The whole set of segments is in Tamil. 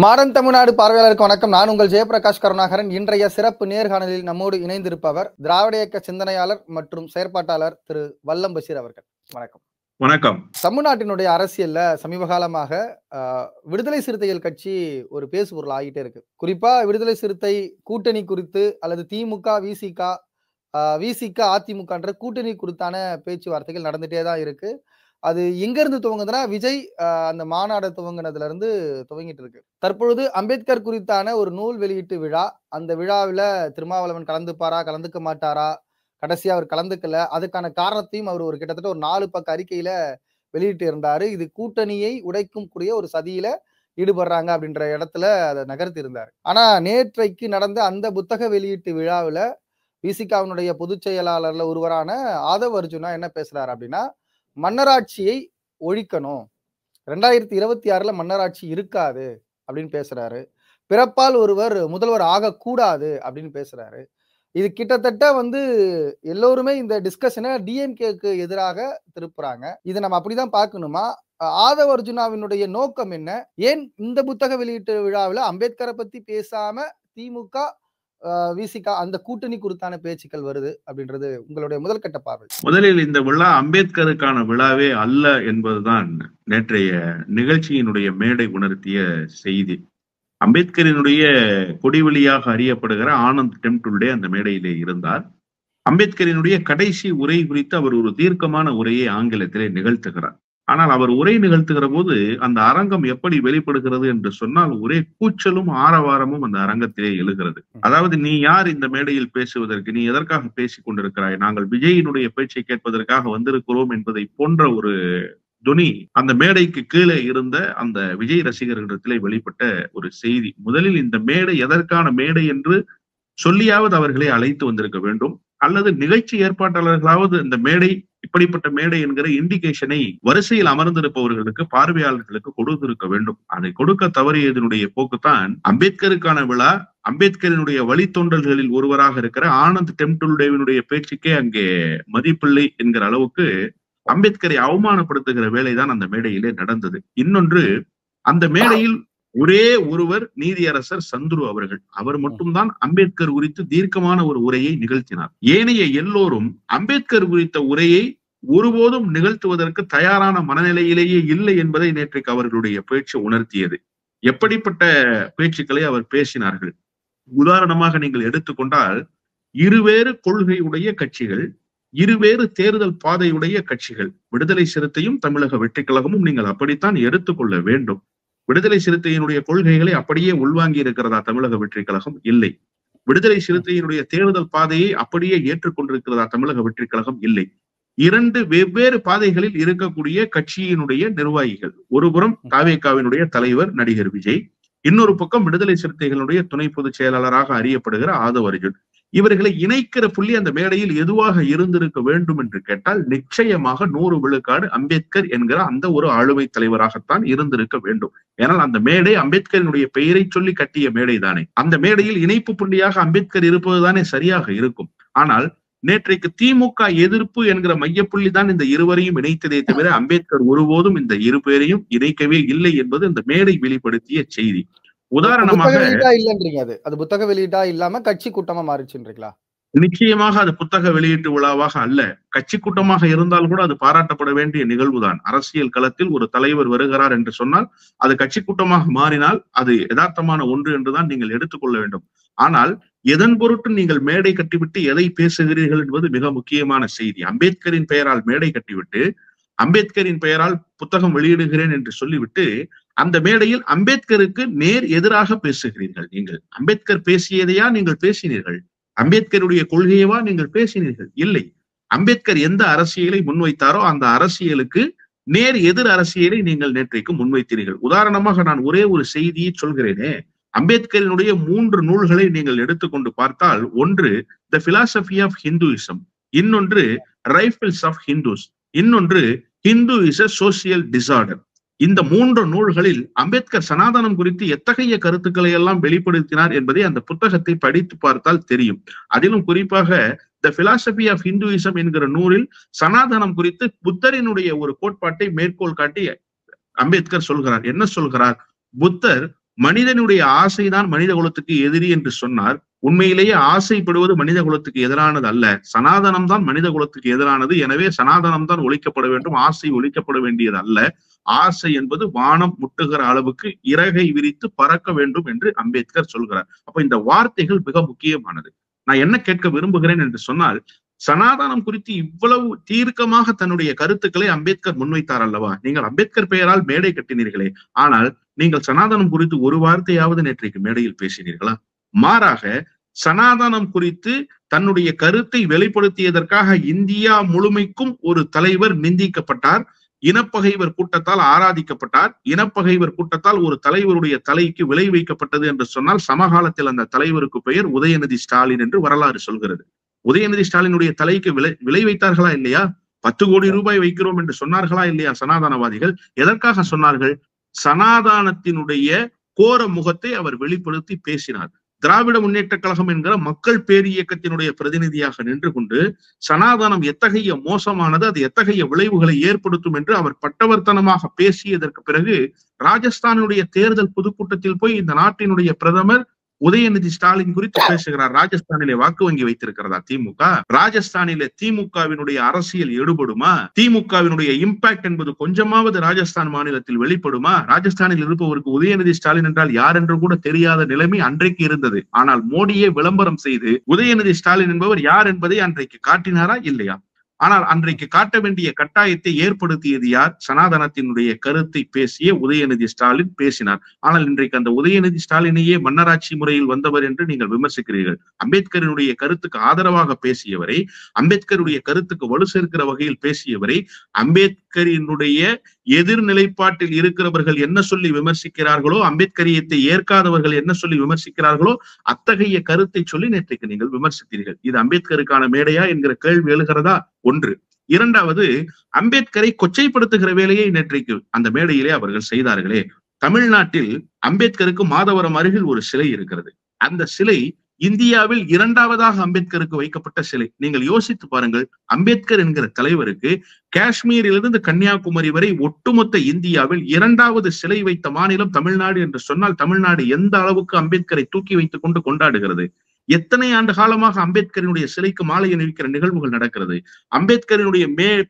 மாடன் தமிழ்நாடு பார்வையாளருக்கு வணக்கம். நான் உங்கள் ஜெயபிரகாஷ் கருணாகரன். இன்றைய சிறப்பு நேர்காணலில் நம்மோடு இணைந்திருப்பவர் திராவிட இயக்க சிந்தனையாளர் மற்றும் செயற்பாட்டாளர் திரு வல்லம் பஷீர் அவர்கள். வணக்கம். வணக்கம். தமிழ்நாட்டினுடைய அரசியல்ல சமீப காலமாக விடுதலை சிறுத்தைகள் கட்சி ஒரு பேசுபொருள் ஆகிட்டே இருக்கு. குறிப்பா விடுதலை சிறுத்தை கூட்டணி குறித்து அல்லது திமுக விசிக அதிமுகன்ற கூட்டணி குறித்தான பேச்சுவார்த்தைகள் நடந்துட்டே தான் இருக்கு. அது எங்க இருந்து துவங்குதுன்னா விஜய் அந்த மாநாடு துவங்கினதுல இருந்து துவங்கிட்டு இருக்கு. தற்பொழுது அம்பேத்கர் குறித்தான ஒரு நூல் வெளியீட்டு விழா. அந்த விழாவில திருமாவளவன் கலந்துப்பாரா கலந்துக்க மாட்டாரா, கடைசியா அவர் கலந்துக்கல. அதுக்கான காரணத்தையும் அவர் ஒரு கிட்டத்தட்ட ஒரு 4 பக்க அறிக்கையில வெளியிட்டு இருந்தாரு. இது கூட்டணியை உடைக்கும் கூடிய ஒரு சதியில ஈடுபடுறாங்க அப்படின்ற இடத்துல அதை நகர்த்தி இருந்தாரு. ஆனா நேற்றைக்கு நடந்த அந்த புத்தக வெளியீட்டு விழாவில விசிகாவினுடைய பொதுச் செயலாளர்ல ஒருவரான ஆதவ் அர்ஜுனா என்ன பேசுறாரு அப்படின்னா, மன்னராட்சியை ஒழிக்கணும், 2026ல மன்னராட்சி இருக்காது அப்படின்னு பேசுறாரு. பிறப்பால் ஒருவர் முதல்வர் ஆகக்கூடாது அப்படின்னு பேசுறாரு. இது கிட்டத்தட்ட எல்லோருமே இந்த டிஸ்கஷனை டிஎம்கேக்கு எதிராக திருப்புறாங்க. இதை நம்ம அப்படிதான் பார்க்கணுமா? ஆதவ் அர்ஜுனாவினுடைய நோக்கம் என்ன? ஏன் இந்த புத்தக வெளியீட்டு விழாவில் அம்பேத்கரை பத்தி பேசாம திமுக விசிக அந்த கூட்டணி குறித்தான பேச்சுக்கள் வருது அப்படின்றது உங்களுடைய முதல் கட்ட பார்வை. முதலில் இந்த விழா அம்பேத்கருக்கான விழாவே அல்ல என்பதுதான் நேற்றைய நிகழ்ச்சியினுடைய மேடை உணர்த்திய செய்தி. அம்பேத்கரினுடைய கொடிவெளியாக அறியப்படுகிற ஆனந்த் டெம்டுல்டே அந்த மேடையிலே இருந்தார். அம்பேத்கரினுடைய கடைசி உரை குறித்து அவர் ஒரு தீர்க்கமான உரையை ஆங்கிலத்திலே நிகழ்த்துகிறார். ஆனால் அவர் உரை நிகழ்த்துகிற போது அந்த அரங்கம் எப்படி வெளிப்படுகிறது என்று சொன்னால் ஒரே கூச்சலும் ஆரவாரமும் அந்த அரங்கத்திலே எழுகிறது. அதாவது, நீ யார் இந்த மேடையில் பேசுவதற்கு, நீ எதற்காக பேசிக் கொண்டிருக்கிறாய், நாங்கள் விஜயினுடைய பேச்சை கேட்பதற்காக வந்திருக்கிறோம் என்பதை போன்ற ஒரு துணி அந்த மேடைக்கு கீழே இருந்த அந்த விஜய் ரசிகர்களிடத்திலே வெளிப்பட்ட ஒரு செய்தி. முதலில் இந்த மேடை எதற்கான மேடை என்று சொல்லியாவது அவர்களை அழைத்து வந்திருக்க வேண்டும், அல்லது நிகழ்ச்சி ஏற்பாட்டாளர்களாவது இந்த மேடை இப்படிப்பட்ட மேடை என்கிற இண்டிகேஷனை வரிசையில் அமர்ந்திருப்பவர்களுக்கு, பார்வையாளர்களுக்கு கொடுத்திருக்க வேண்டும். அதை கொடுக்க தவறியதனுடைய போக்குத்தான் அம்பேத்கருக்கான விழா. அம்பேத்கரினுடைய வழித்தோன்றல்களில் ஒருவராக இருக்கிற ஆனந்த் டெம்டுல்டேவினுடைய பேச்சுக்கே அங்கே மதிப்பில்லை என்கிற அளவுக்கு அம்பேத்கரை அவமானப்படுத்துகிற வேலைதான் அந்த மேடையிலே நடந்தது. இன்னொன்று, அந்த மேடையில் ஒரே ஒருவர் நீதியரசர் சந்துரு அவர்கள். அவர் மட்டும்தான் அம்பேத்கர் குறித்து தீர்க்கமான ஒரு உரையை நிகழ்த்தினார். ஏனைய எல்லோரும் அம்பேத்கர் குறித்த உரையை ஒருபோதும் நிகழ்த்துவதற்கு தயாரான மனநிலையிலேயே இல்லை என்பதை நேற்றைக்கு அவர்களுடைய பேச்சு உணர்த்தியது. எப்படிப்பட்ட பேச்சுக்களை அவர் பேசினார்கள்? உதாரணமாக நீங்கள் எடுத்துக்கொண்டால், இருவேறு கொள்கையுடைய கட்சிகள், இருவேறு தேர்தல் பாதையுடைய கட்சிகள், விடுதலை சிறுத்தையும் தமிழக வெற்றிக் கழகமும் நீங்கள் அப்படித்தான் எடுத்துக்கொள்ள வேண்டும். விடுதலை சிறுத்தையினுடைய கொள்கைகளை அப்படியே உள்வாங்கி இருக்கிறதா தமிழக வெற்றிக் கழகம்? இல்லை. விடுதலை சிறுத்தையினுடைய தேர்தல் பாதையை அப்படியே ஏற்றுக்கொண்டிருக்கிறதா தமிழக வெற்றிக் கழகம்? இல்லை. 2 வெவ்வேறு பாதைகளில் இருக்கக்கூடிய கட்சியினுடைய நிர்வாகிகள். ஒருபுறம் தாவேகாவினுடைய தலைவர் நடிகர் விஜய், இன்னொரு பக்கம் விடுதலை சிறுத்தைகளுடைய துணை பொதுச் செயலாளராக அறியப்படுகிற ஆதவ் அர்ஜுன். இவர்களை இணைக்கிற புள்ளி அந்த மேடையில் எதுவாக இருந்திருக்க வேண்டும் என்று கேட்டால், நிச்சயமாக 100 விழுக்காடு அம்பேத்கர் என்கிற அந்த ஒரு ஆளுமை தலைவராகத்தான் இருந்திருக்க வேண்டும். ஏனால் அந்த மேடை அம்பேத்கரினுடைய பெயரை சொல்லி கட்டிய மேடை தானே. அந்த மேடையில் இணைப்பு புள்ளியாக அம்பேத்கர் இருப்பதுதானே சரியாக இருக்கும். ஆனால் நேற்றைக்கு திமுக எதிர்ப்பு என்கிற மையப்புள்ளி தான் இந்த இருவரையும் இணைத்ததே தவிர அம்பேத்கர் ஒருபோதும் இந்த இரு பேரையும் இணைக்கவே இல்லை என்பது இந்த மேடை வெளிப்படுத்திய செய்தி. உதாரணமாக, அது புத்தக வெளியீட்டா இல்லாம கட்சி கூட்டமா மாறிச்சுன்றீங்களா? நிச்சயமாக அது புத்தக வெளியீட்டு விழாவாக அல்ல. கட்சி கூட்டமாக இருந்தால் கூட அது பாராட்டப்பட வேண்டிய நிகழ்வுதான். அரசியல் களத்தில் ஒரு தலைவர் வருகிறார் என்று சொன்னால் அது கட்சி கூட்டமாக மாறினால் அது யதார்த்தமான ஒன்று என்றுதான் நீங்கள் எடுத்துக்கொள்ள வேண்டும். ஆனால் எதன் பொருட்டு நீங்கள் மேடை கட்டிவிட்டு எதை பேசுகிறீர்கள் என்பது மிக முக்கியமான செய்தி. அம்பேத்கரின் பெயரால் மேடை கட்டிவிட்டு அம்பேத்கரின் பெயரால் புத்தகம் வெளியிடுகிறேன் என்று சொல்லிவிட்டு அந்த மேடையில் அம்பேத்கருக்கு நேர் எதிராக பேசுகிறீர்கள். நீங்கள் அம்பேத்கர் பேசியதையா நீங்கள் பேசினீர்கள்? அம்பேத்கருடைய கொள்கையவா நீங்கள் பேசினீர்கள்? இல்லை. அம்பேத்கர் எந்த அரசியலை முன்வைத்தாரோ அந்த அரசியலுக்கு நேர் எதிர் அரசியலை நீங்கள் நேற்றைக்கு முன்வைத்தீர்கள். உதாரணமாக நான் ஒரே ஒரு செய்தியை சொல்கிறேனே. அம்பேத்கரினுடைய 3 நூல்களை நீங்கள் எடுத்துக்கொண்டு பார்த்தால், ஒன்று த பிலாசபி ஆஃப் ஹிந்துயிசம், இன்னொன்று ரைஃபிள்ஸ் ஆஃப் ஹிந்துஸ், இன்னொன்று Hindu is A social disorder. இந்த 3 நூல்களில் அம்பேத்கர் சனாதனம் குறித்து எத்தகைய கருத்துக்களை எல்லாம் வெளிப்படுத்தினார் என்பதை அந்த புத்தகத்தை படித்து பார்த்தால் தெரியும். அதிலும் குறிப்பாக த பிலாசபி ஆஃப் ஹிந்துயிசம் என்கிற நூலில் சனாதனம் குறித்து புத்தரினுடைய ஒரு கோட்பாட்டை மேற்கோள் காட்டி அம்பேத்கர் சொல்கிறார். என்ன சொல்கிறார்? புத்தர் மனிதனுடைய ஆசைதான் மனித குலத்துக்கு எதிரி என்று சொன்னார். உண்மையிலேயே ஆசைப்படுவது மனித குலத்துக்கு எதிரானது அல்ல, சனாதனம் தான் மனித குலத்துக்கு எதிரானது. எனவே சனாதனம் தான் ஒழிக்கப்பட வேண்டும், ஆசை ஒழிக்கப்பட வேண்டியது அல்ல. ஆசை என்பது வானம் முட்டுகிற அளவுக்கு இறகை விரித்து பறக்க வேண்டும் என்று அம்பேத்கர் சொல்கிறார். அப்ப இந்த வார்த்தைகள் மிக முக்கியமானது. நான் என்ன கேட்க விரும்புகிறேன் என்று சொன்னால், சனாதனம் குறித்து இவ்வளவு தீர்க்கமாக தன்னுடைய கருத்துக்களை அம்பேத்கர் முன்வைத்தார் அல்லவா? நீங்கள் அம்பேத்கர் பெயரால் மேடை கட்டினீர்களே, ஆனால் நீங்கள் சனாதனம் குறித்து ஒரு வார்த்தையாவது நேற்றைக்கு மேடையில் பேசினீர்களா? மாறாக சனாதனம் குறித்து தன்னுடைய கருத்தை வெளிப்படுத்தியதற்காக இந்தியா முழுமைக்கும் ஒரு தலைவர் நிந்திக்கப்பட்டார், இனப்பகைவர் கூட்டத்தால் ஆராதிக்கப்பட்டார், இனப்பகைவர் கூட்டத்தால் ஒரு தலைவருடைய தலைக்கு விலை வைக்கப்பட்டது என்று சொன்னால் சமகாலத்தில் அந்த தலைவருக்கு பெயர் உதயநிதி ஸ்டாலின் என்று வரலாறு சொல்கிறது. உதயநிதி ஸ்டாலினுடைய தலைக்கு விலை வைத்தார்களா இல்லையா? 10 கோடி ரூபாய் வைக்கிறோம் என்று சொன்னார்களா இல்லையா சனாதனவாதிகள்? எதற்காக சொன்னார்கள்? சனாதானத்தினுடைய கோர முகத்தை அவர் வெளிப்படுத்தி பேசினார். திராவிட முன்னேற்ற கழகம் என்கிற மக்கள் பேர் இயக்கத்தினுடைய பிரதிநிதியாக நின்று கொண்டு சனாதனம் எத்தகைய மோசமானது, அது எத்தகைய விளைவுகளை ஏற்படுத்தும் என்று அவர் பட்டவர்த்தனமாக பேசியதற்கு பிறகு ராஜஸ்தானுடைய தேர்தல் பொதுக்கூட்டத்தில் போய் இந்த நாட்டினுடைய பிரதமர் உதயநிதி ஸ்டாலின் குறித்து பேசுகிறார். ராஜஸ்தானிலே வாக்கு வங்கி வைத்திருக்கிறதா திமுக? ராஜஸ்தானிலே திமுகவினுடைய அரசியல் எடுபடுமா? திமுகவினுடைய இம்பாக்ட் என்பது கொஞ்சமாவது ராஜஸ்தான் மாநிலத்தில் வெளிப்படுமா? ராஜஸ்தானில் இருப்பவருக்கு உதயநிதி ஸ்டாலின் என்றால் யார் என்று கூட தெரியாத நிலைமை அன்றைக்கு இருந்தது. ஆனால் மோடியே விளம்பரம் செய்து உதயநிதி ஸ்டாலின் என்பவர் யார் என்பதை அன்றைக்கு காட்டினாரா இல்லையா? ஆனால் அன்றைக்கு காட்ட வேண்டிய கட்டாயத்தை ஏற்படுத்தியது யார்? சனாதனத்தினுடைய கருத்தை பேசிய உதயநிதி ஸ்டாலின் பேசினார். ஆனால் இன்றைக்கு அந்த உதயநிதி ஸ்டாலினையே மன்னராட்சி முறையில் வந்தவர் என்று நீங்கள் விமர்சிக்கிறீர்கள். அம்பேத்கரினுடைய கருத்துக்கு ஆதரவாக பேசியவரை, அம்பேத்கருடைய கருத்துக்கு வலு சேர்க்கிற வகையில் பேசியவரை, அம்பேத்கரினுடைய எதிர்நிலைப்பாட்டில் இருக்கிறவர்கள் என்ன சொல்லி விமர்சிக்கிறார்களோ, அம்பேத்கரியத்தை ஏற்காதவர்கள் என்ன சொல்லி விமர்சிக்கிறார்களோ அத்தகைய கருத்தை சொல்லி நேற்றைக்கு நீங்கள் விமர்சித்தீர்கள். இது அம்பேத்கருக்கான மேடையா என்கிற கேள்வி எழுகிறதா? ஒன்று. இரண்டாவது, அம்பேத்கரை கொச்சைப்படுத்துகிற வேலையை நேற்றைக்கு அந்த மேடையிலே அவர்கள் செய்தார்களே. தமிழ்நாட்டில் அம்பேத்கருக்கு மாதவரம் அருகில் ஒரு சிலை இருக்கிறது. அந்த சிலை இந்தியாவில் 2வதாக அம்பேத்கருக்கு வைக்கப்பட்ட சிலை. நீங்கள் யோசித்து பாருங்கள், அம்பேத்கர் என்கிற தலைவருக்கு காஷ்மீரிலிருந்து கன்னியாகுமரி வரை ஒட்டுமொத்த இந்தியாவில் 2வது சிலை வைத்த மாநிலம் தமிழ்நாடு என்று சொன்னால், தமிழ்நாடு எந்த அளவுக்கு அம்பேத்கரை தூக்கி வைத்துக் கொண்டு கொண்டாடுகிறது? எத்தனை ஆண்டு காலமாக அம்பேத்கரினுடைய சிலைக்கு மாலை அணிவிக்கிற நிகழ்வுகள் நடக்கிறது? அம்பேத்கரினுடைய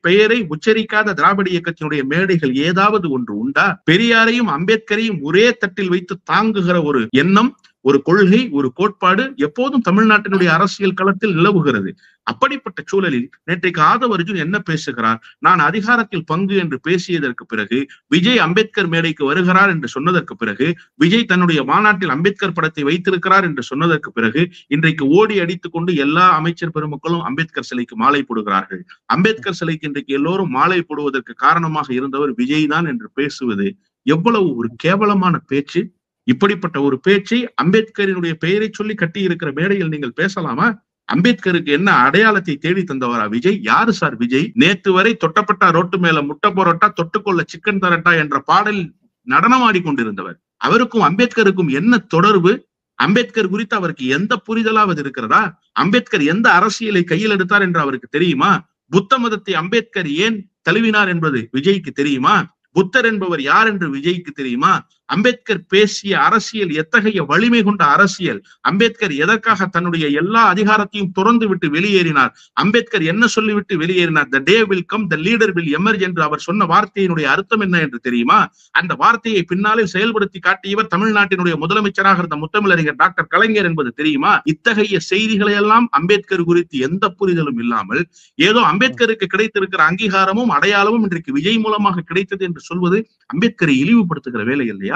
பெயரை உச்சரிக்காத திராவிட இயக்கத்தினுடைய மேடைகள் ஏதாவது ஒன்று உண்டா? பெரியாரையும் அம்பேத்கரையும் ஒரே தட்டில் வைத்து தாங்குகிற ஒரு எண்ணம், ஒரு கொள்கை, ஒரு கோட்பாடு எப்போதும் தமிழ்நாட்டினுடைய அரசியல் களத்தில் நிலவுகிறது. அப்படிப்பட்ட சூழலில் நேற்றைக்கு ஆதவ அர்ஜுன் என்ன பேசுகிறார்? நான் அதிகாரத்தில் பங்கு என்று பேசியதற்கு பிறகு, விஜய் அம்பேத்கர் மேடைக்கு வருகிறார் என்று சொன்னதற்கு பிறகு, விஜய் தன்னுடைய மாநாட்டில் அம்பேத்கர் படத்தை வைத்திருக்கிறார் என்று சொன்னதற்கு பிறகு, இன்றைக்கு ஓடி அடித்துக் கொண்டு எல்லா அமைச்சர் பெருமக்களும் அம்பேத்கர் சிலைக்கு மாலை போடுகிறார்கள். அம்பேத்கர் சிலைக்கு இன்றைக்கு எல்லோரும் மாலை போடுவதற்கு காரணமாக இருந்தவர் விஜய் தான் என்று பேசுவது எவ்வளவு ஒரு கேவலமான பேச்சு! இப்படிப்பட்ட ஒரு பேச்சை அம்பேத்கரினுடைய பெயரை சொல்லி கட்டி இருக்கிற மேடையில் நீங்கள் பேசலாமா? அம்பேத்கருக்கு என்ன அடையாளத்தை தேடி தந்தவரா விஜய்? யாரு சார் விஜய்? நேத்து வரை தொட்டப்பட்டா ரோட்டு மேல முட்டை போரட்டா, தொட்டுக்கொள்ள சிக்கன் தரட்டா என்ற பாடலில் நடனமாடி கொண்டிருந்தவர். அவருக்கும் அம்பேத்கருக்கும் என்ன தொடர்பு? அம்பேத்கர் குறித்து அவருக்கு எந்த புரிதலாவது இருக்கிறதா? அம்பேத்கர் எந்த அரசியலை கையில் எடுத்தார் என்று அவருக்கு தெரியுமா? புத்த மதத்தை அம்பேத்கர் ஏன் தழுவினார் என்பது விஜய்க்கு தெரியுமா? புத்தர் என்பவர் யார் என்று விஜய்க்கு தெரியுமா? அம்பேத்கர் பேசிய அரசியல் எத்தகைய வலிமை கொண்ட அரசியல்! அம்பேத்கர் எதற்காக தன்னுடைய எல்லா அதிகாரத்தையும் துறந்து விட்டு வெளியேறினார்? அம்பேத்கர் என்ன சொல்லிவிட்டு வெளியேறினார்? The day will come, the leader will emerge என்று அவர் சொன்ன வார்த்தையினுடைய அர்த்தம் என்ன என்று தெரியுமா? அந்த வார்த்தையை பின்னாலே செயல்படுத்தி காட்டியவர் தமிழ்நாட்டினுடைய முதலமைச்சராக இருந்த முத்தமிழறிஞர் டாக்டர் கலைஞர் என்பது தெரியுமா? இத்தகைய செய்திகளை எல்லாம் அம்பேத்கர் குறித்து எந்த புரிதலும் இல்லாமல், ஏதோ அம்பேத்கருக்கு கிடைத்திருக்கிற அங்கீகாரமும் அடையாளமும் இன்றைக்கு விஜய் மூலமாக கிடைத்தது என்று சொல்வது அம்பேத்கரை இழிவுபடுத்துகிற வேலை இல்லையா?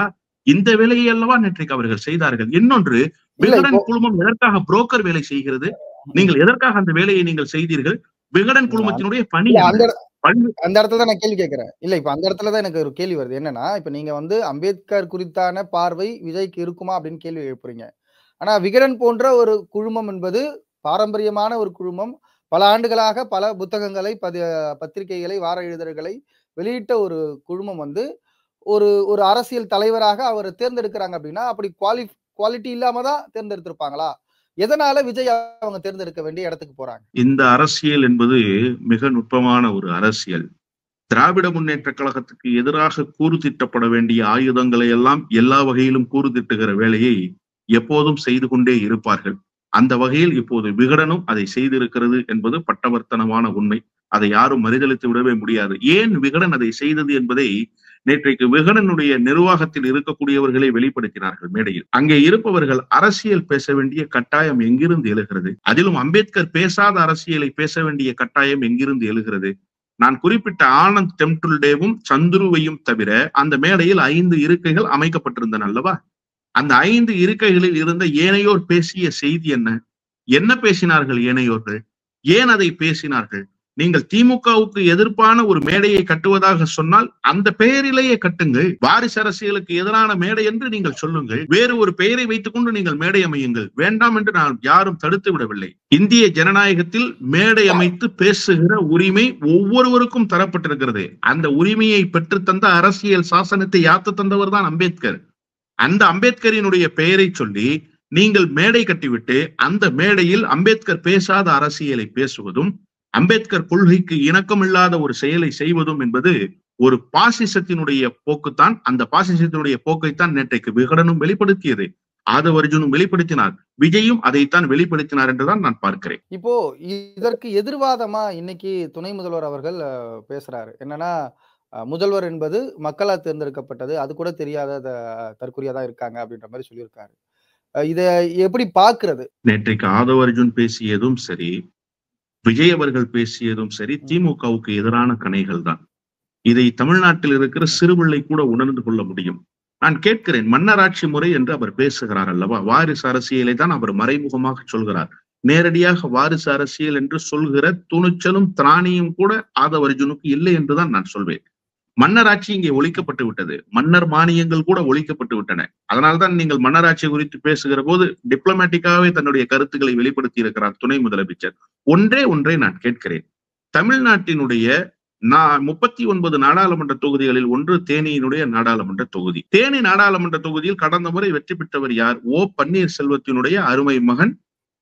இந்த வேலையை அல்லவா நேற்றைக்கு அவர்கள் செய்தார்கள். இன்னொன்று, விகடன் குழுமம் எதற்காக புரோக்கர் வேலை செய்கிறது? நீங்கள் எதற்காக அந்த வேலையை நீங்கள் செய்தீர்கள்? விகடன் குழுமத்தினுடைய பணி அந்த இடத்துல தான் நான் கேள்வி கேட்கிறேன். இல்ல, இப்ப அந்த இடத்துலதான் எனக்கு ஒரு கேள்வி வருது. என்னன்னா, இப்ப நீங்க அம்பேத்கர் குறித்தான பார்வை விஜய்க்கு இருக்குமா அப்படின்னு கேள்வி எழுப்புறீங்க. ஆனா விகடன் போன்ற ஒரு குழுமம் என்பது பாரம்பரியமான ஒரு குழுமம். பல ஆண்டுகளாக பல புத்தகங்களை, பத்திரிகைகளை, வார இதழ்களை வெளியிட்ட ஒரு குழுமம் ஒரு ஒரு அரசியல் தலைவராக அவர் தேர்ந்தெடுக்கிறாங்க அப்படின்னா, அப்படி குவாலிட்டி இல்லாம தான் தேர்ந்தெடுத்திருப்பாங்களா? எதனால விஜய் அவங்க தேர்ந்தெடுக்க வேண்டிய இடத்துக்கு போறாங்க? இந்த அரசியல் என்பது மிக நுட்பமான ஒரு அரசியல். திராவிட முன்னேற்ற கழகத்துக்கு எதிராக கூறுதிட்டப்பட வேண்டிய ஆயுதங்களை எல்லாம் எல்லா வகையிலும் கூறுதிட்டுகிற வேலையை எப்போதும் செய்து கொண்டே இருப்பார்கள். அந்த வகையில் இப்போது விகடனும் அதை செய்திருக்கிறது என்பது பட்டவர்த்தனமான உண்மை. அதை யாரும் மறுதலித்து விடவே முடியாது. ஏன் விகடன் அதை செய்தது என்பதை நேற்றைக்கு விகடனுடைய நிர்வாகத்தில் இருக்கக்கூடியவர்களை வெளிப்படுத்தினார்கள் மேடையில். அங்கே இருப்பவர்கள் அரசியல் பேச வேண்டிய கட்டாயம் எங்கிருந்து எழுகிறது? அதிலும் அம்பேத்கர் பேசாத அரசியலை பேச வேண்டிய கட்டாயம் எங்கிருந்து எழுகிறது? நான் குறிப்பிட்ட ஆனந்த் டெம்டுல்டேவும் சந்துருவையும் தவிர அந்த மேடையில் 5 இருக்கைகள் அமைக்கப்பட்டிருந்தன அல்லவா? அந்த 5 இருக்கைகளில் இருந்த ஏனையோர் பேசிய செய்தி என்ன? என்ன பேசினார்கள் ஏனையோர்கள்? ஏன் அதை பேசினார்கள்? நீங்கள் திமுகவுக்கு எதிர்ப்பான ஒரு மேடையை கட்டுவதாக சொன்னால் அந்த பெயரிலேயே கட்டுங்கள். வாரிசு அரசியலுக்கு எதிரான மேடை என்று நீங்கள் சொல்லுங்கள். வேறு ஒரு பெயரை வைத்துக் கொண்டு நீங்கள் மேடை அமையுங்கள். வேண்டாம் என்று நான் யாரும் தடுத்து விடவில்லை. இந்திய ஜனநாயகத்தில் மேடை அமைத்து பேசுகிற உரிமை ஒவ்வொருவருக்கும் தரப்பட்டிருக்கிறது. அந்த உரிமையை பெற்றுத்தந்த அரசியல் சாசனத்தை யாத்து தந்தவர் தான் அம்பேத்கர். அந்த அம்பேத்கரினுடைய பெயரை சொல்லி நீங்கள் மேடை கட்டிவிட்டு அந்த மேடையில் அம்பேத்கர் பேசாத அரசியலை பேசுவதும் அம்பேத்கர் கொள்கைக்கு இணக்கமில்லாத ஒரு செயலை செய்வதும் என்பது ஒரு பாசிசத்தினுடைய போக்குத்தான். அந்த பாசிசத்தினுடைய போக்கைத்தான் நேற்றைக்கு விகடனும் வெளிப்படுத்தியது, ஆதவ அர்ஜுனும் வெளிப்படுத்தினார், விஜயும் அதைத்தான் வெளிப்படுத்தினார் என்றுதான் நான் பார்க்கிறேன். இப்போ இதற்கு எதிர்வாதமா இன்னைக்கு துணை முதல்வர் அவர்கள் பேசுறாரு. என்னன்னா முதல்வர் என்பது மக்களால் தேர்ந்தெடுக்கப்பட்டது, அது கூட தெரியாத தற்கொலையா தான் இருக்காங்க அப்படின்ற மாதிரி சொல்லியிருக்காரு. இதை எப்படி பாக்குறது? நேற்றைக்கு ஆதவ அர்ஜுன் பேசியதும் சரி, விஜய் அவர்கள் பேசியதும் சரி, திமுகவுக்கு எதிரான கணைகள் தான். இதை தமிழ்நாட்டில் இருக்கிற சிறுபிள்ளை கூட உணர்ந்து கொள்ள முடியும். நான் கேட்கிறேன், மன்னராட்சி முறை என்று அவர் பேசுகிறார் அல்லவா? வாரிசு அரசியலை தான் அவர் மறைமுகமாக சொல்கிறார். நேரடியாக வாரிசு அரசியல் என்று சொல்கிற துணிச்சலும் திராணியும் கூட ஆதவ அர்ஜுனுக்கு இல்லை என்றுதான் நான் சொல்வேன். மன்னராட்சி இங்கே ஒழிக்கப்பட்டு விட்டது. மன்னர் மானியங்கள் கூட ஒழிக்கப்பட்டு விட்டன. அதனால்தான் நீங்கள் மன்னராட்சி குறித்து பேசுகிற போது டிப்ளமேட்டிக்காகவே தன்னுடைய கருத்துக்களை வெளிப்படுத்தி இருக்கிறார் துணை முதலமைச்சர். ஒன்றை நான் கேட்கிறேன். தமிழ்நாட்டினுடைய 39 நாடாளுமன்ற தொகுதிகளில் ஒன்று தேனியினுடைய நாடாளுமன்ற தொகுதி. தேனி நாடாளுமன்ற தொகுதியில் கடந்த முறை வெற்றி பெற்றவர் யார்? ஓ பன்னீர்செல்வத்தினுடைய அருமை மகன்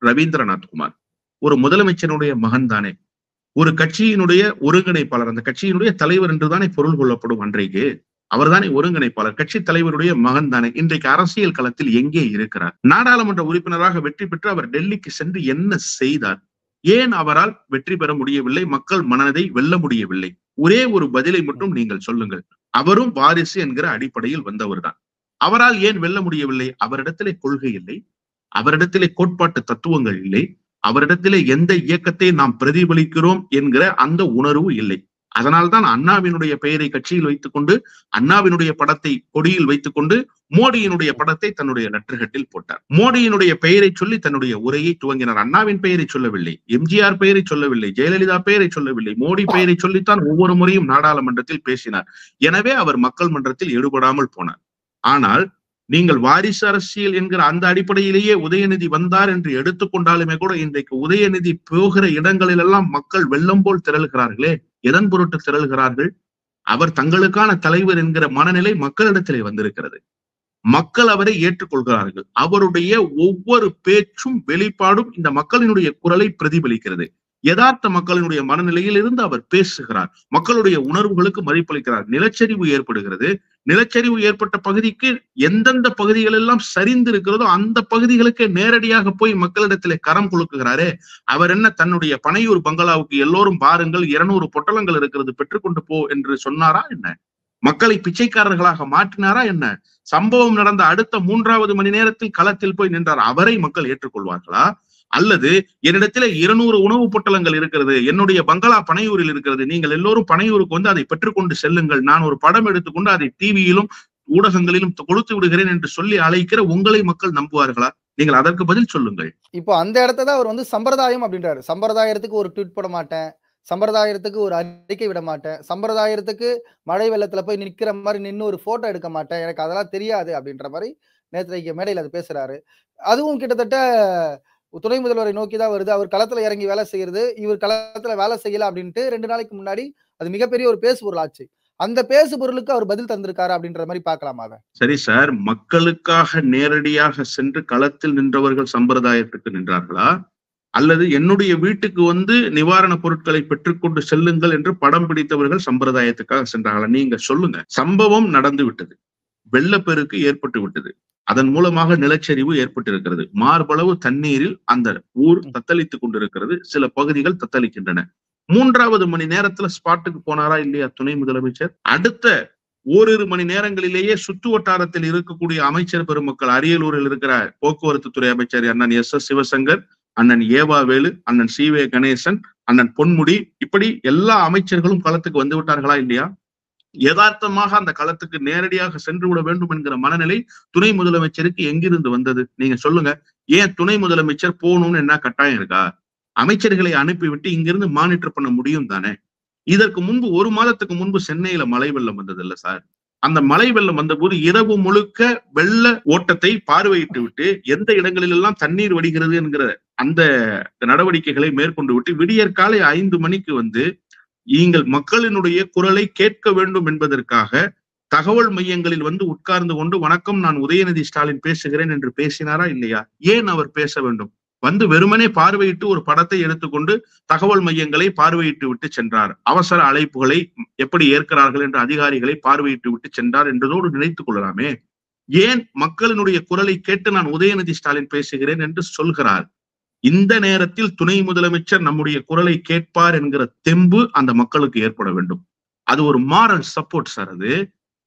ரவீந்திரநாத் குமார். ஒரு முதலமைச்சருடைய மகன் தானே, ஒரு கட்சியினுடைய ஒருங்கிணைப்பாளர், அந்த கட்சியினுடைய தலைவர் என்றுதானே பொருள் கொள்ளப்படும். அன்றைக்கு அவர் தானே ஒருங்கிணைப்பாளர், கட்சி தலைவருடைய மகன் தானே. இன்றைக்கு அரசியல் களத்தில் எங்கே இருக்கிறார்? நாடாளுமன்ற உறுப்பினராக வெற்றி பெற்று அவர் டெல்லிக்கு சென்று என்ன செய்தார்? ஏன் அவரால் வெற்றி பெற முடியவில்லை? மக்கள் மனதை வெல்ல முடியவில்லை? ஒரே ஒரு பதிலை மட்டும் நீங்கள் சொல்லுங்கள். அவரும் வாரிசு என்கிற அடிப்படையில் வந்தவர் தான். அவரால் ஏன் வெல்ல முடியவில்லை? அவரிடத்திலே கொள்கை இல்லை, அவரிடத்திலே கோட்பாட்டு தத்துவங்கள் இல்லை, அவரிடத்திலே எந்த இயக்கத்தை நாம் பிரதிபலிக்கிறோம் என்கிற அந்த உணர்வு இல்லை. அதனால்தான் அண்ணாவினுடைய பெயரை கட்சியில் வைத்துக் கொண்டு, அண்ணாவினுடைய படத்தை கொடியில் வைத்துக் கொண்டு, மோடியினுடைய படத்தை தன்னுடைய லெட்டர்ஹெட்டில் போட்டார். மோடியினுடைய பெயரை சொல்லி தன்னுடைய உரையை துவங்கினார். அண்ணாவின் பெயரை சொல்லவில்லை, எம்ஜிஆர் பெயரை சொல்லவில்லை, ஜெயலலிதா பெயரை சொல்லவில்லை, மோடி பெயரை சொல்லித்தான் ஒவ்வொரு முறையும் நாடாளுமன்றத்தில் பேசினார். எனவே அவர் மக்கள் மன்றத்தில் ஈடுபடாமல் போனார். ஆனால் நீங்கள் வாரிசு அரசியல் என்கிற அந்த அடிப்படையிலேயே உதயநிதி வந்தார் என்று எடுத்துக்கொண்டாலுமே கூட இன்றைக்கு உதயநிதி போகிற இடங்களில் எல்லாம் மக்கள் வெள்ளம் போல் திரளுகிறார்களே. எதன் பொருட்டு திரளுகிறார்கள்? அவர் தங்களுக்கான தலைவர் என்கிற மனநிலை மக்களிடத்திலே வந்திருக்கிறது. மக்கள் அவரை ஏற்றுக்கொள்கிறார்கள். அவருடைய ஒவ்வொரு பேச்சும் வெளிப்பாடும் இந்த மக்களினுடைய குரலை பிரதிபலிக்கிறது. யதார்த்த மக்களினுடைய மனநிலையில் இருந்து அவர் பேசுகிறார். மக்களுடைய உணர்வுகளுக்கு மதிப்பளிக்கிறார். நிலச்சரிவு ஏற்படுகிறது. நிலச்சரிவு ஏற்பட்ட பகுதிக்கு எந்தெந்த பகுதிகள் எல்லாம் சரிந்து இருக்கிறதோ அந்த பகுதிகளுக்கு நேரடியாக போய் மக்களிடத்திலே கரம் கொடுக்குகிறாரே. அவர் என்ன தன்னுடைய பனையூர் பங்களாவுக்கு எல்லோரும் பாருங்கள் 200 பொட்டலங்கள் இருக்கிறது பெற்றுக்கொண்டு போ என்று சொன்னாரா என்ன? மக்களை பிச்சைக்காரர்களாக மாற்றினாரா என்ன? சம்பவம் நடந்த அடுத்த 3வது மணி நேரத்தில் களத்தில் போய் நின்றார். அவரை மக்கள் ஏற்றுக்கொள்வார்களா? அல்லது என்னிடத்துல 200 உணவு பொட்டலங்கள் இருக்கிறது, என்னுடைய பங்களா பனையூரில் இருக்கிறது, நீங்கள் எல்லோரும் பனையூருக்கு வந்து அதை பெற்றுக்கொண்டு செல்லுங்கள், நான் ஒரு படம் எடுத்துக்கொண்டு அதை டிவியிலும் ஊடகங்களிலும் கொடுத்து விடுகிறேன் என்று சொல்லி அழைக்கிற உங்களை மக்கள் நம்புவார்களா? நீங்கள் அதற்கு பதில் சொல்லுங்கள். இப்போ அந்த இடத்தான் அவர் வந்து சம்பிரதாயம் அப்படின்றாரு. சம்பிரதாயத்துக்கு ஒரு ட்வீட் போட மாட்டேன், சம்பிரதாயத்துக்கு ஒரு அறிக்கை விட மாட்டேன், சம்பிரதாயத்துக்கு மழை வெள்ளத்துல போய் நிக்கிற மாதிரி நின்று ஒரு போட்டோ எடுக்க மாட்டேன், எனக்கு அதெல்லாம் தெரியாது அப்படின்ற மாதிரி நேற்றைக்கு மேடையில் அது பேசுறாரு. அதுவும் கிட்டத்தட்ட துணை முதல்வரை நோக்கிதான் வருது. அவர் களத்துல இறங்கி வேலை செய்யறது, இவர் களத்துல வேலை செய்யல அப்படின்ட்டு 2 நாளைக்கு முன்னாடி அது மிகப்பெரிய ஒரு பேசு பொருள் ஆச்சு. அந்த பேசு பொருளுக்கு அவர் பதில் தந்திருக்காரு அப்படின்ற மாதிரி பார்க்கலாமா? சரி சார், மக்களுக்காக நேரடியாக சென்று களத்தில் நின்றவர்கள் சம்பிரதாயத்துக்கு நின்றார்களா? அல்லது என்னுடைய வீட்டுக்கு வந்து நிவாரண பொருட்களை பெற்றுக்கொண்டு செல்லுங்கள் என்று படம் பிடித்தவர்கள் சம்பிரதாயத்துக்காக சென்றாங்களா? நீங்க சொல்லுங்க. சம்பவம் நடந்து விட்டது, வெள்ளப்பெருக்கு ஏற்பட்டு விட்டது, அதன் மூலமாக நிலச்சரிவு ஏற்பட்டிருக்கிறது, மார்பளவு தண்ணீரில் அந்த ஊர் தத்தளித்துக் கொண்டிருக்கிறது, சில பகுதிகள் தத்தளிக்கின்றன. 3வது மணி நேரத்துல ஸ்பாட்டுக்கு போனாரா இல்லையா துணை முதலமைச்சர்? அடுத்த ஓரிரு மணி நேரங்களிலேயே சுற்று வட்டாரத்தில் இருக்கக்கூடிய அமைச்சர் பெருமக்கள், அரியலூரில் இருக்கிற போக்குவரத்து துறை அமைச்சர் அண்ணன் S.S. சிவசங்கர், அண்ணன் ஏவா வேலு, அண்ணன் சி.வே. கணேசன், அண்ணன் பொன்முடி, இப்படி எல்லா அமைச்சர்களும் களத்துக்கு வந்து விட்டார்களா இல்லையா? யதார்த்தமாக அந்த களத்துக்கு நேரடியாக சென்று விட வேண்டும் என்கிற மனநிலை துணை முதலமைச்சருக்கு எங்கிருந்து வந்தது? நீங்க சொல்லுங்க. ஏன் துணை முதலமைச்சர் போகணும்னு என்ன கட்டாயம் இருக்கா? அமைச்சர்களை அனுப்பிவிட்டு இங்கிருந்து மானிட்டர் பண்ண முடியும் தானே? இதற்கு முன்பு 1 மாதத்துக்கு முன்பு சென்னையில மழை வெள்ளம் வந்தது இல்ல சார்? அந்த மழை வெள்ளம் வந்த போது இரவு முழுக்க வெள்ள ஓட்டத்தை பார்வையிட்டு விட்டு எந்த இடங்களில் எல்லாம் தண்ணீர் வடிகிறது என்கிற அந்த நடவடிக்கைகளை மேற்கொண்டு விட்டு விடியற்காலை 5 மணிக்கு வந்து நீங்கள் மக்களினுடைய குரலை கேட்க வேண்டும் என்பதற்காக தகவல் மையங்களில் வந்து உட்கார்ந்து கொண்டு, வணக்கம், நான் உதயநிதி ஸ்டாலின் பேசுகிறேன் என்று பேசினாரா இல்லையா? ஏன் அவர் பேச வேண்டும்? வந்து வெறுமனே பார்வையிட்டு ஒரு படத்தை எடுத்துக்கொண்டு தகவல் மையங்களை பார்வையிட்டு விட்டு சென்றார். அவசர அழைப்புகளை எப்படி ஏற்கிறார்கள் என்று அதிகாரிகளை பார்வையிட்டு விட்டு சென்றார் என்றதோடு நினைத்துக் கொள்ளலாமே. ஏன் மக்களினுடைய குரலை கேட்டு நான் உதயநிதி ஸ்டாலின் பேசுகிறேன் என்று சொல்கிறார்? இந்த நேரத்தில் துணை முதலமைச்சர் நம்முடைய குரலை கேட்பார் என்கிற தெம்பு அந்த மக்களுக்கு ஏற்பட வேண்டும். அது ஒரு மாரல் சப்போர்ட் சார். அது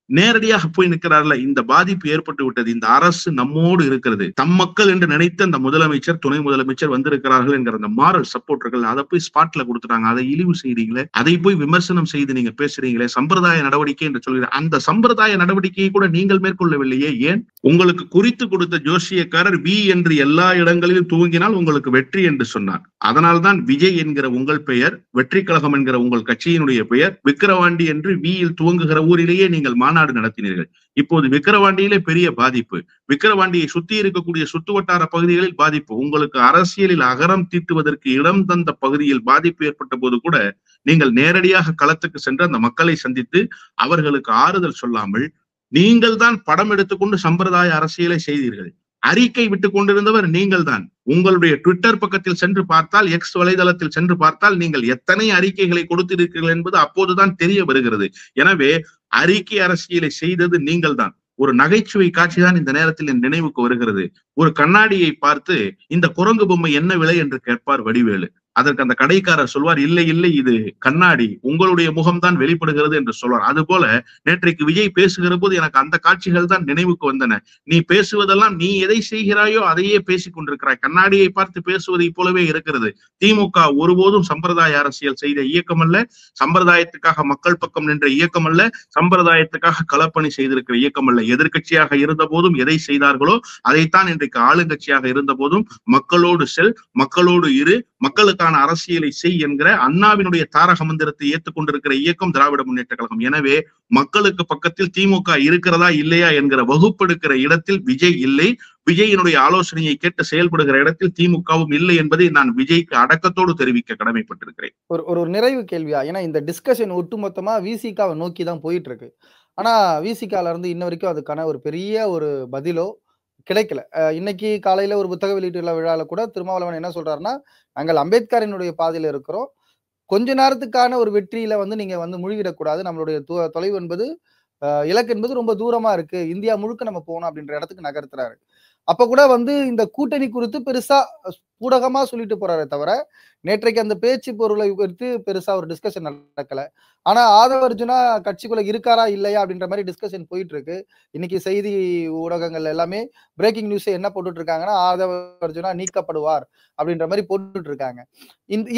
நேரடியாக போய் நிற்கிறார்ல, இந்த பாதிப்பு ஏற்பட்டு விட்டது, இந்த அரசு நம்மோடு இருக்கிறது, தம் மக்கள் என்று நினைத்து அந்த முதலமைச்சர் துணை முதலமைச்சர் வந்திருக்கிறார்கள் என்கிற அந்த மாரல் சப்போர்ட்டர்கள் அதை போய் ஸ்பாட்ல கொடுத்துட்டாங்க. அதை இழிவு செய்றீங்களே, அதை போய் விமர்சனம் செய்து நீங்க பேசுறீங்களே, சம்பிரதாய நடவடிக்கை என்று சொல்கிறேன். அந்த சம்பிரதாய நடவடிக்கையை கூட நீங்கள் மேற்கொள்ளவில்லையே. ஏன்? உங்களுக்கு குறித்து கொடுத்த ஜோசியக்காரர் வி என்று எல்லா இடங்களிலும் துவங்கினால் உங்களுக்கு வெற்றி என்று சொன்னார். அதனால்தான் விஜய் என்கிற உங்கள் பெயர், வெற்றி கழகம் என்கிற உங்கள் கட்சியினுடைய பெயர் விக்கிரவாண்டி என்று வியில் துவங்குகிற ஊரிலேயே நீங்கள் மாநாடு நடத்தினீர்கள். இப்போது விக்கிரவாண்டியிலே பெரிய பாதிப்பு, விக்கிரவாண்டியை சுத்தி இருக்கக்கூடிய சுற்று வட்டார பகுதிகளில் பாதிப்பு. உங்களுக்கு அரசியலில் அகரம் தீட்டுவதற்கு இடம் தந்த பகுதியில் பாதிப்பு ஏற்பட்ட போது கூட நீங்கள் நேரடியாக களத்துக்கு சென்று அந்த மக்களை சந்தித்து அவர்களுக்கு ஆறுதல் சொல்லாமல் நீங்கள் தான் படம் எடுத்துக்கொண்டு சம்பிரதாய அரசியலை செய்தீர்கள். அறிக்கை விட்டுக் கொண்டிருந்தவர் நீங்கள் தான். உங்களுடைய ட்விட்டர் பக்கத்தில் சென்று பார்த்தால், எக்ஸ் வலைதளத்தில் சென்று பார்த்தால் நீங்கள் எத்தனை அறிக்கைகளை கொடுத்திருக்கிறீர்கள் என்பது அப்போதுதான் தெரிய வருகிறது. எனவே அறிக்கை அரசியலை செய்தது நீங்கள் தான். ஒரு நகைச்சுவை காட்சிதான் இந்த நேரத்தில் என் நினைவுக்கு வருகிறது. ஒரு கண்ணாடியை பார்த்து இந்த குரங்கு பொம்மை என்ன விலை என்று கேட்பார் வடிவேலு. அதற்கு அந்த கடைக்காரர் சொல்வார், இல்லை இல்லை, இது கண்ணாடி, உங்களுடைய முகம்தான் வெளிப்படுகிறது என்று சொல்வார். அது போல நேற்றைக்கு விஜய் பேசுகிற போது எனக்கு அந்த காட்சிகள் தான் நினைவுக்கு வந்தன. நீ பேசுவதெல்லாம் நீ எதை செய்கிறாயோ அதையே பேசிக் கொண்டிருக்கிறாய். கண்ணாடியை பார்த்து பேசுவதை போலவே இருக்கிறது. திமுக ஒருபோதும் சம்பிரதாய அரசியல் செய்த இயக்கம் அல்ல, சம்பிரதாயத்துக்காக மக்கள் பக்கம் நின்ற இயக்கம் அல்ல, சம்பிரதாயத்துக்காக களப்பணி செய்திருக்கிற இயக்கம் அல்ல. எதிர்கட்சியாக இருந்த போதும் எதை செய்தார்களோ அதைத்தான் இன்றைக்கு ஆளுங்கட்சியாக இருந்த போதும் மக்களோடு செல், மக்களோடு இரு, மக்களுக்கான அரசியலை செய் என்கிற அண்ணாவினுடைய தாரக மந்திரத்தை ஏற்றுக்கொண்டிருக்கிற இயக்கம் திராவிட முன்னேற்ற கழகம். எனவே மக்களுக்கு பக்கத்தில் திமுக இருக்கிறதா இல்லையா என்கிற வகுப்பெடுக்கிற இடத்தில் விஜய் இல்லை, விஜயினுடைய ஆலோசனையை கேட்டு செயல்படுகிற இடத்தில் திமுகவும் இல்லை என்பதை நான் விஜய்க்கு அடக்கத்தோடு தெரிவிக்க கடமைப்பட்டிருக்கிறேன். ஒரு நிறைவு கேள்வியா, ஏன்னா இந்த டிஸ்கஷன் ஒட்டுமொத்தமா விசிகாவை நோக்கி தான் போயிட்டு இருக்கு. ஆனா விசிகால இருந்து இன்ன வரைக்கும் அதுக்கான ஒரு பெரிய ஒரு பதிலோ கிடைக்கல. இன்னைக்கு காலையில ஒரு புத்தக வெளியீட்டு விழால கூட திருமாவளவன் என்ன சொல்றாருன்னா, நாங்கள் அம்பேத்கரினுடைய பாதையில இருக்கிறோம், கொஞ்ச நேரத்துக்கான ஒரு வெற்றியில வந்து நீங்க வந்து முழுகிடக்கூடாது, நம்மளுடைய தொலைவு என்பது இலக்கு என்பது ரொம்ப தூரமா இருக்கு, இந்தியா முழுக்க நம்ம போகணும் அப்படின்ற இடத்துக்கு நகர்த்துறாரு. அப்ப கூட வந்து இந்த கூட்டணி குறித்து பெருசா ஊடகமா சொல்லிட்டு போறாரே தவிர, நேற்றைக்கு அந்த பேச்சு பொருளை குறித்து பெருசா ஒரு டிஸ்கஷன் நடக்கல. ஆனா ஆதவ அர்ஜுனா கட்சிக்குள்ள இருக்காரா இல்லையா அப்படின்ற மாதிரி டிஸ்கஷன் போயிட்டு இருக்கு. இன்னைக்கு செய்தி ஊடகங்கள் எல்லாமே பிரேக்கிங் நியூஸ் என்ன போட்டுட்டு இருக்காங்கன்னா, ஆதவ அர்ஜுனா நீக்கப்படுவார் அப்படின்ற மாதிரி போட்டுட்டு இருக்காங்க.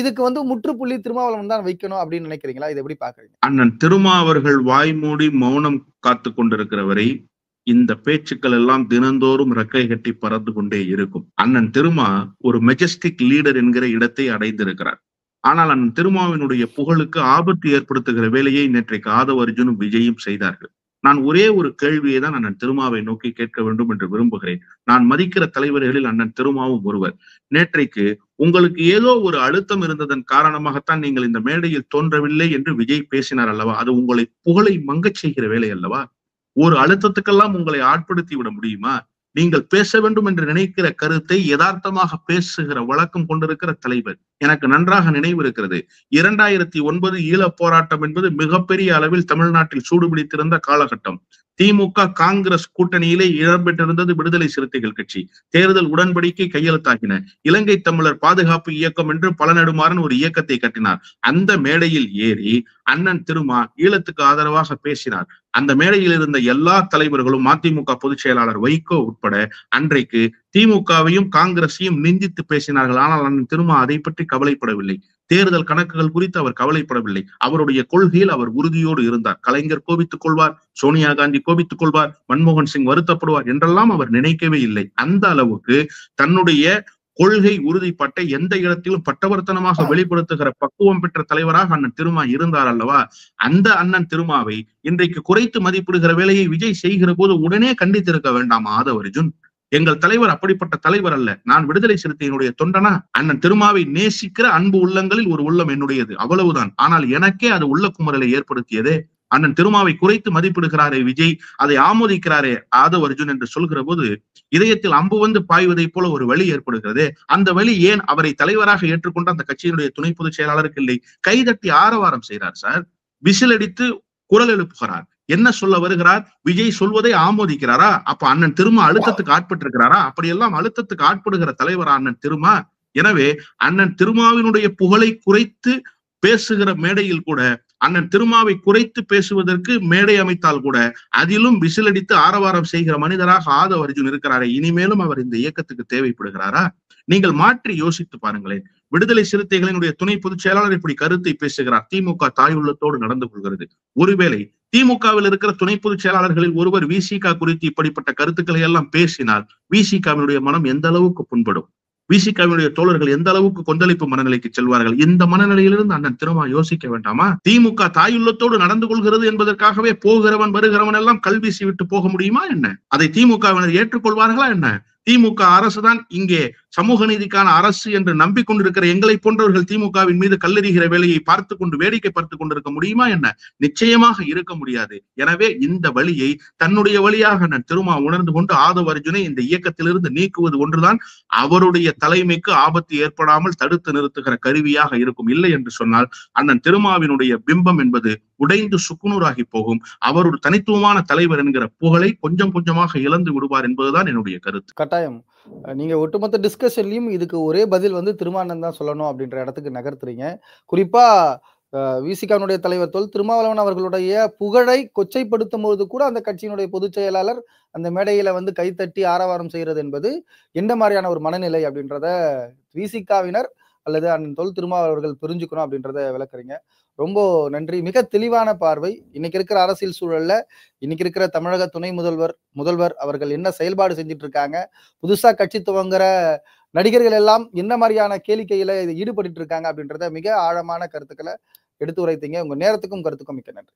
இதுக்கு வந்து முற்றுப்புள்ளி திருமாவளவன் தான் வைக்கணும் அப்படின்னு நினைக்கிறீங்களா? இதை எப்படி பாக்குறீங்க? அண்ணன் திருமா அவர்கள் வாய்மூடி மௌனம் காத்து கொண்டிருக்கிறவரை இந்த பேச்சுக்கள் எல்லாம் தினந்தோறும் ரெக்கை கட்டி பறந்து கொண்டே இருக்கும். அண்ணன் திருமா ஒரு மெஜஸ்டிக் லீடர் என்கிற இடத்தை அடைந்திருக்கிறார். ஆனால் அண்ணன் திருமாவினுடைய புகழுக்கு ஆபத்து ஏற்படுத்துகிற வேலையை நேற்றைக்கு ஆதவ அர்ஜுனும் விஜயும் செய்தார்கள். நான் ஒரே ஒரு கேள்வியை தான் அண்ணன் திருமாவை நோக்கி கேட்க வேண்டும் என்று விரும்புகிறேன். நான் மதிக்கிற தலைவர்களில் அண்ணன் திருமாவும் ஒருவர். நேற்றைக்கு உங்களுக்கு ஏதோ ஒரு அழுத்தம் இருந்ததன் காரணமாகத்தான் நீங்கள் இந்த மேடையில் தோன்றவில்லை என்று விஜய் பேசினார் அல்லவா? அது உங்களை புகழை மங்கச் செய்கிற வேலை அல்லவா? ஒரு அழுத்தத்துக்கெல்லாம் உங்களை ஆட்படுத்தி விட முடியுமா? நீங்கள் பேச வேண்டும் என்று நினைக்கிற கருத்தை யதார்த்தமாக பேசுகிற வழக்கம் கொண்டிருக்கிற தலைவர். எனக்கு நன்றாக நினைவு இருக்கிறது. 2009 ஈழப் போராட்டம் என்பது மிகப்பெரிய அளவில் தமிழ்நாட்டில் சூடுபிடித்திருந்த காலகட்டம். திமுக காங்கிரஸ் கூட்டணியிலே இடம்பெற்றிருந்தது விடுதலை சிறுத்தைகள் கட்சி. தேர்தல் உடன்படிக்கை கையெழுத்தாகின. இலங்கை தமிழர் பாதுகாப்பு இயக்கம் என்று பழநெடுமாறன் ஒரு இயக்கத்தை கட்டினார். அந்த மேடையில் ஏறி அண்ணன் திருமா ஈழத்துக்கு ஆதரவாக பேசினார். அந்த மேடையில் இருந்த எல்லா தலைவர்களும், மதிமுக பொதுச் செயலாளர் வைகோ உட்பட, அன்றைக்கு திமுகவையும் காங்கிரஸையும் நிந்தித்து பேசினார்கள். ஆனால் அண்ணன் திருமா அதை பற்றி கவலைப்படவில்லை. தேர்தல் கணக்குகள் குறித்து அவர் கவலைப்படவில்லை. அவருடைய கொள்கையில் அவர் உறுதியோடு இருந்தார். கலைஞர் கோபித்துக் கொள்வார், சோனியா காந்தி கோபித்துக் கொள்வார், மன்மோகன் சிங் வருத்தப்படுவார் என்றெல்லாம் அவர் நினைக்கவே இல்லை. அந்த அளவுக்கு தன்னுடைய கொள்கை உறுதிப்பாட்டை எந்த இடத்திலும் பட்டவர்த்தனமாக வெளிப்படுத்துகிற பக்குவம் பெற்ற தலைவராக அண்ணன் திருமா இருந்தார் அல்லவா? அந்த அண்ணன் திருமாவை இன்றைக்கு குறைத்து மதிப்பிடுகிற வேலையை விஜய் செய்கிற போது உடனே கண்டித்திருக்க வேண்டாமா ஆதவ அர்ஜுன்? எங்கள் தலைவர் அப்படிப்பட்ட தலைவர் அல்ல. நான் விடுதலை சிறுத்தையினுடைய தொண்டனா? அண்ணன் திருமாவை நேசிக்கிற அன்பு உள்ளங்களில் ஒரு உள்ளம் என்னுடையது, அவ்வளவுதான். ஆனால் எனக்கே அது உள்ள குமரலை ஏற்படுத்தியதே. அண்ணன் திருமாவை குறைத்து மதிப்பிடுகிறாரே விஜய், அதை ஆமோதிக்கிறாரே ஆதவ அர்ஜுன் என்று சொல்கிற போது இதயத்தில் அம்பு வந்து பாய்வதை போல ஒரு வழி ஏற்படுகிறது. அந்த வழி ஏன் அவரை தலைவராக ஏற்றுக்கொண்ட அந்த கட்சியினுடைய துணை பொதுச் செயலாளருக்கு இல்லை? கைதட்டி ஆரவாரம் செய்கிறார் சார், விசில் அடித்து குரல் எழுப்புகிறார். என்ன சொல்ல வருகிறார்? விஜய் சொல்வதை ஆமோதிக்கிறாரா? அப்ப அண்ணன் திருமா அழுத்தத்துக்கு ஆட்பட்டிருக்கிறாரா? அப்படியெல்லாம் அழுத்தத்துக்கு ஆட்படுகிற தலைவரா அண்ணன் திருமா? எனவே அண்ணன் திருமாவினுடைய புகழை குறைத்து பேசுகிற மேடையில் கூட, அண்ணன் திருமாவை குறைத்து பேசுவதற்கு மேடை அமைத்தால் கூட அதிலும் விசிலடித்து ஆரவாரம் செய்கிற மனிதராக ஆதவ அர்ஜுன் இருக்கிறாரே. இனிமேலும் அவர் இந்த இயக்கத்துக்கு தேவைப்படுகிறாரா? நீங்கள் மாற்றி யோசித்து பாருங்களேன். விடுதலை சிறுத்தைகளினுடைய துணை பொதுச் செயலாளர் இப்படி கருத்தை பேசுகிறார். திமுக தாயுள்ளத்தோடு நடந்து கொள்கிறது. ஒருவேளை திமுகவில் இருக்கிற துணை பொதுச் செயலாளர்களில் ஒருவர் விசிக குறித்து இப்படிப்பட்ட கருத்துக்களை எல்லாம் பேசினால் விசிகவினுடைய மனம் எந்த அளவுக்கு புண்படும்? விசிகவினுடைய தோழர்கள் எந்த அளவுக்கு கொந்தளிப்பு மனநிலைக்கு செல்வார்கள்? இந்த மனநிலையிலிருந்து அண்ணன் திருமா யோசிக்க வேண்டாமா? திமுக தாயுள்ளத்தோடு நடந்து கொள்கிறது என்பதற்காகவே போகிறவன் வருகிறவன் எல்லாம் கல்வீசி விட்டு போக முடியுமா என்ன? அதை திமுகவினர் ஏற்றுக்கொள்வார்களா என்ன? திமுக அரசுதான் இங்கே சமூக நீதிக்கான அரசு என்று நம்பிக்கொண்டிருக்கிற எங்களை போன்றவர்கள் திமுகவின் மீது கல்லெறிகிற வேலையை பார்த்து கொண்டு வேடிக்கை பார்த்து கொண்டிருக்க முடியுமா என்ன? நிச்சயமாக இருக்க முடியாது. எனவே இந்த வழியை தன்னுடைய வழியாக அண்ணன் திருமா உணர்ந்து கொண்டு ஆதவ அர்ஜுனை இந்த இயக்கத்திலிருந்து நீக்குவது ஒன்றுதான் அவருடைய தலைமைக்கு ஆபத்து ஏற்படாமல் தடுத்து நிறுத்துகிற கருவியாக இருக்கும். இல்லை என்று சொன்னால் அண்ணன் திருமாவினுடைய பிம்பம் என்பது உடைந்து சுக்குநூறாகி போகும். அவர் ஒரு தனித்துவமான தலைவர் என்கிற புகழை கொஞ்சம் கொஞ்சமாக இழந்து விடுவார் என்பதுதான் என்னுடைய கருத்து. கட்டாயம். நீங்க ஒட்டுமொத்த டிஸ்கஷன்லயும் இதுக்கு ஒரே பதில் வந்து திருமானந்த் தான் சொல்லணும் அப்படின்ற இடத்துக்கு நகர்த்துறீங்க. குறிப்பா விசிகாவுடைய தலைவர் தொல் திருமாவளவன் அவர்களுடைய புகழை கொச்சைப்படுத்தும் போது கூட அந்த கட்சியினுடைய பொதுச் செயலாளர் அந்த மேடையில வந்து கைத்தட்டி ஆரவாரம் செய்யறது என்பது எந்த மாதிரியான ஒரு மனநிலை அப்படின்றத விசிகாவினர் அல்லது அண்ணன் தொல் திருமாவளவர்கள் புரிஞ்சுக்கணும் அப்படின்றத விளக்குறீங்க. ரொம்ப நன்றி. மிக தெளிவான பார்வை. இன்னைக்கு இருக்கிற அரசியல் சூழல்ல இன்னைக்கு இருக்கிற தமிழக துணை முதல்வர் அவர்கள் என்ன செயல்பாடு செஞ்சுட்டு இருக்காங்க, புதுசா கட்சி துவங்குற நடிகர்கள் எல்லாம் என்ன மாதிரியான கேளிக்கையில ஈடுபட்டு இருக்காங்க அப்படின்றத மிக ஆழமான கருத்துக்களை எடுத்து உரைத்தீங்க. உங்க நேரத்துக்கும் கருத்துக்கும் மிக்க நன்றி.